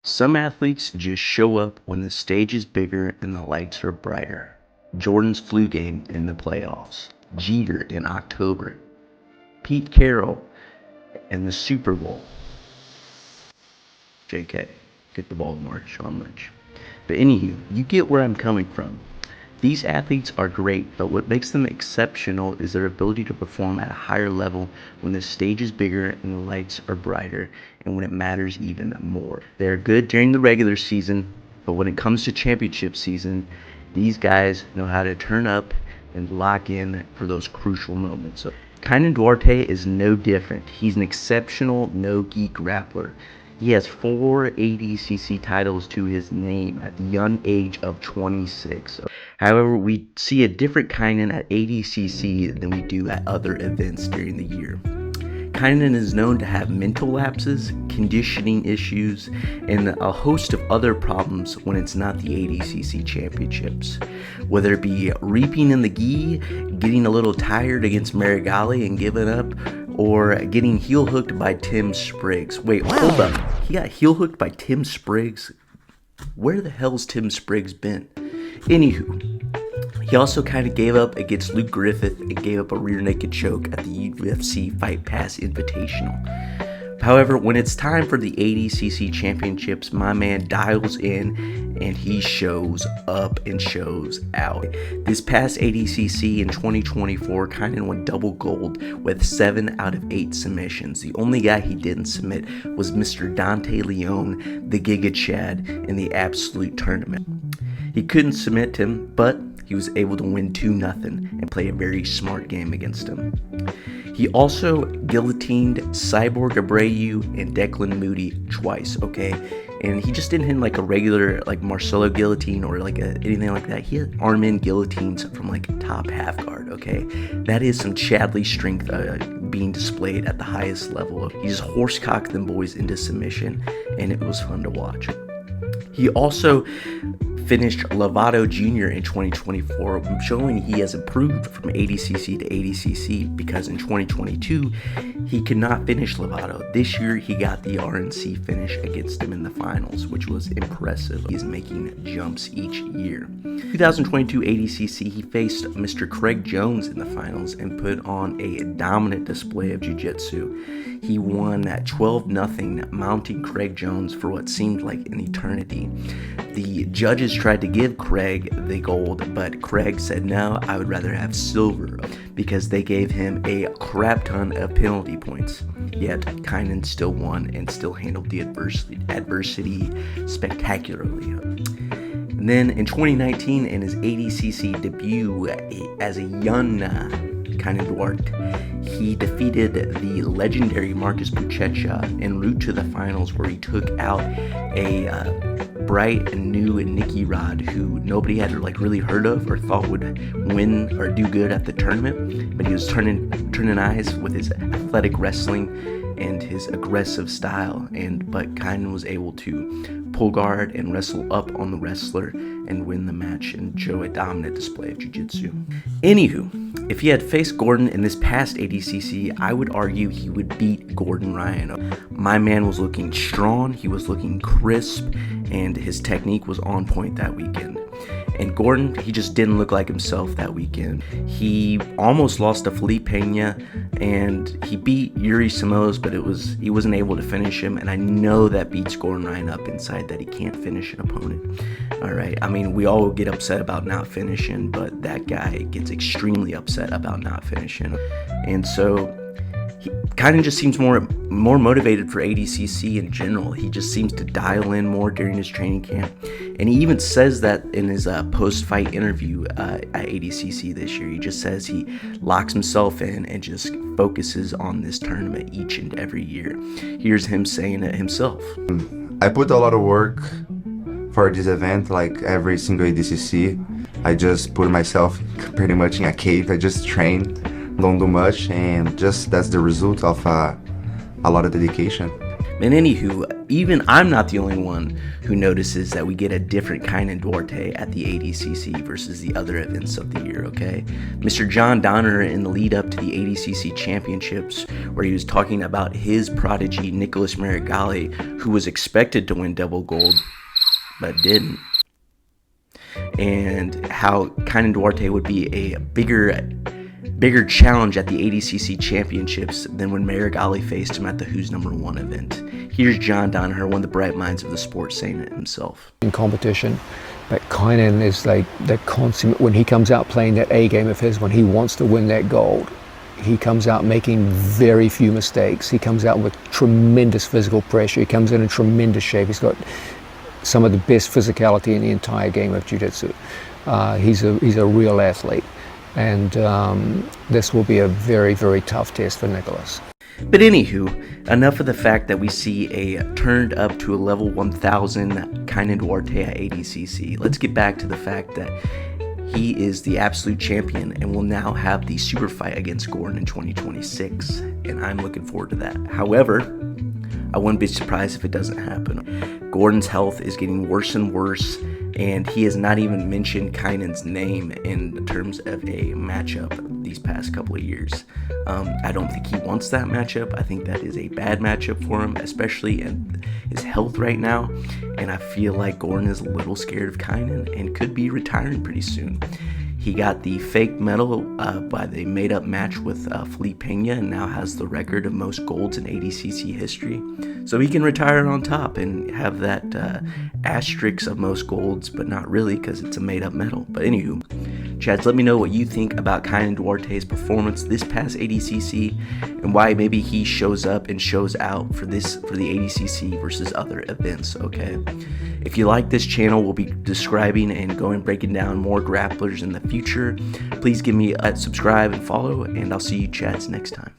Some athletes just show up when the stage is bigger and the lights are brighter. Jordan's flu game in the playoffs, Jeter in October, Pete Carroll in the Super Bowl. JK, get the ball more, Sean Lynch. But anywho, you get where I'm coming from. These athletes are great, but what makes them exceptional is their ability to perform at a higher level when the stage is bigger and the lights are brighter, and when it matters even more. They're good during the regular season, but when it comes to championship season, these guys know how to turn up and lock in for those crucial moments. So, Kynan Duarte is no different. He's an exceptional no-gi grappler. He has 4 ADCC titles to his name at the young age of 26. However, we see a different Kynan at ADCC than we do at other events during the year. Kynan is known to have mental lapses, conditioning issues, and a host of other problems when it's not the ADCC championships. Whether it be reaping in the gi, getting a little tired against Marigali and giving up, or getting heel hooked by Tim Spriggs. Wait, hold up. He got heel hooked by Tim Spriggs? Where the hell's Tim Spriggs been? Anywho, he also kind of gave up against Luke Griffith and gave up a rear naked choke at the UFC Fight Pass Invitational. However, when it's time for the ADCC championships, my man dials in and he shows up and shows out. This past ADCC in 2024, Kynan won double gold with 7 out of 8 submissions. The only guy he didn't submit was Mr. Dante Leone, the Giga Chad, in the Absolute Tournament. He couldn't submit him, but he was able to win 2-0 and play a very smart game against him. He also guillotined Cyborg Abreu and Declan Moody twice, okay? And he just didn't hit like a regular like Marcelo guillotine or like anything like that. He had arm-in guillotines from like top half guard, okay? That is some Chadley strength being displayed at the highest level. He just horsecocked them boys into submission, and it was fun to watch. He also finished Lovato Jr. in 2024, showing he has improved from ADCC to ADCC because in 2022, he could not finish Lovato. This year, he got the RNC finish against him in the finals, which was impressive. He's making jumps each year. 2022 ADCC, he faced Mr. Craig Jones in the finals and put on a dominant display of jiu-jitsu. He won that 12-0, mounting Craig Jones for what seemed like an eternity. The judges tried to give Craig the gold, but Craig said, no, I would rather have silver, because they gave him a crap ton of penalty points. Yet, Kynan still won and still handled the adversity spectacularly. And then in 2019, in his ADCC debut as a young Kynan Duarte, he defeated the legendary Marcus Buchecha en route to the finals, where he took out a bright and new Nicky Rod, who nobody had like really heard of or thought would win or do good at the tournament, but he was turning eyes with his athletic wrestling and his aggressive style, but Kynan was able to pull guard and wrestle up on the wrestler and win the match and show a dominant display of jiu-jitsu. Anywho, if he had faced Gordon in this past ADCC, I would argue he would beat Gordon Ryan. My man was looking strong, he was looking crisp, and his technique was on point that weekend. And Gordon, he just didn't look like himself that weekend. He almost lost to Felipe Pena, and he beat Yuri Simões, but he wasn't able to finish him. And I know that beats Gordon Ryan up inside, that he can't finish an opponent. All right, I mean, we all get upset about not finishing, but that guy gets extremely upset about not finishing. And so he kind of just seems more motivated for ADCC in general. He just seems to dial in more during his training camp. And he even says that in his post-fight interview at ADCC this year. He just says he locks himself in and just focuses on this tournament each and every year. Here's him saying it himself. I put a lot of work for this event, like every single ADCC. I just put myself pretty much in a cave. I just train, don't do much, and just that's the result of a lot of dedication. And anywho, even I'm not the only one who notices that we get a different Kynan Duarte at the ADCC versus the other events of the year, okay? Mr. John Donner, in the lead up to the ADCC championships, where he was talking about his prodigy, Nicholas Marigali, who was expected to win double gold, but didn't. And how Kynan Duarte would be a bigger challenge at the ADCC championships than when Marigali faced him at the Who's Number 1 event. Here's John Donner, one of the bright minds of the sport, saying it himself. In competition, but Kynan is like the consummate. When he comes out playing that A game of his, when he wants to win that gold, he comes out making very few mistakes. He comes out with tremendous physical pressure. He comes in tremendous shape. He's got some of the best physicality in the entire game of jiu-jitsu. He's a real athlete. And this will be a very, very tough test for Nicholas. But anywho, enough of the fact that we see a turned up to a level 1000 Kynan Duarte at ADCC. Let's get back to the fact that he is the absolute champion and will now have the super fight against Gordon in 2026. And I'm looking forward to that. However, I wouldn't be surprised if it doesn't happen. Gordon's health is getting worse and worse, and he has not even mentioned Kynan's name in terms of a matchup these past couple of years. I don't think he wants that matchup. I think that is a bad matchup for him, especially in his health right now. And I feel like Gordon is a little scared of Kynan and could be retiring pretty soon. He got the fake medal by the made-up match with Felipe Pena and now has the record of most golds in ADCC history. So he can retire on top and have that asterisk of most golds, but not really because it's a made-up medal. But anywho, Chads, let me know what you think about Kynan Duarte's performance this past ADCC and why maybe he shows up and shows out for the ADCC versus other events, okay? If you like this channel, we'll be describing and breaking down more grapplers in the future. Please give me a subscribe and follow, and I'll see you Chads next time.